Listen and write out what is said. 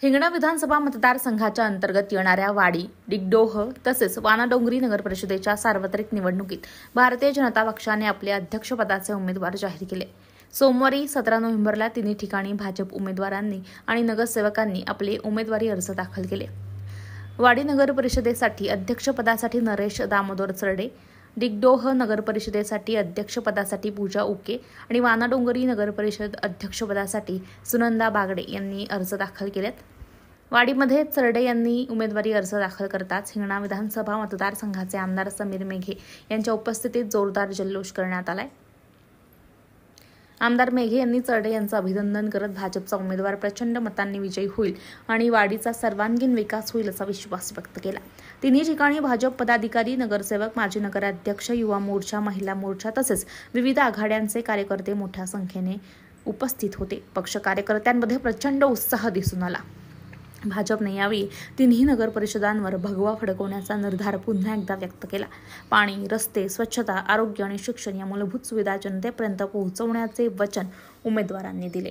हिंगणा विधानसभा मतदारसंघाच्या अंतर्गत येणाऱ्या वाडी, डिगडोह तसेच वानाडोंगरी नगरपरिषदेच्या सार्वत्रिक निवडणुकीत भारतीय जनता पक्षाने आपले अध्यक्षपदाचे उमेदवार जाहीर केले। सोमवारी 17 नोव्हेंबरला तिन्ही ठिकाणी भाजप उमेदवारांनी आणि नगरसेवकांनी आपले उमेदवारी अर्ज दाखल केले। वाडी नगरपरिषदेसाठी अध्यक्षपदासाठी नरेश दामोदर चरडे, डिगडोह नगरपरिषदेसाठी अध्यक्षपदासाठी पूजा उके आणि वानाडोंगरी नगरपरिषद अध्यक्षपदासाठी सुनंदा बागडे यांनी अर्ज दाखल केलेत। वाडीमध्ये चरडे यांनी उमेदवारी अर्ज दाखल करताच हिंगणा विधानसभा मतदारसंघाचे आमदार समीर मेघे यांच्या उपस्थितीत जोरदार जल्लोष करण्यात आलाय। आमदार मेघे यांनी चरडे यांचं अभिनंदन करत भाजपचा उमेदवार प्रचंड मतांनी विजयी होईल आणि वाडीचा सर्वांगीण विकास होईल असा विश्वास व्यक्त केला। तिन्ही ठिकाणी भाजप पदाधिकारी, नगरसेवक, माजी नगराध्यक्ष, युवा मोर्चा, महिला मोर्चा तसेच विविध आघाड्यांचे कार्यकर्ते मोठ्या संख्येने उपस्थित होते। पक्ष कार्यकर्त्यांमध्ये प्रचंड उत्साह दिसून आला। भाजपने यावेळी तिन्ही नगर परिषदांवर भगवा फडकवण्याचा निर्धार पुन्हा एकदा व्यक्त केला। पाणी, रस्ते, स्वच्छता, आरोग्य आणि शिक्षण या मूलभूत सुविधा जनतेपर्यंत पोहोचवण्याचे वचन उमेदवारांनी दिले।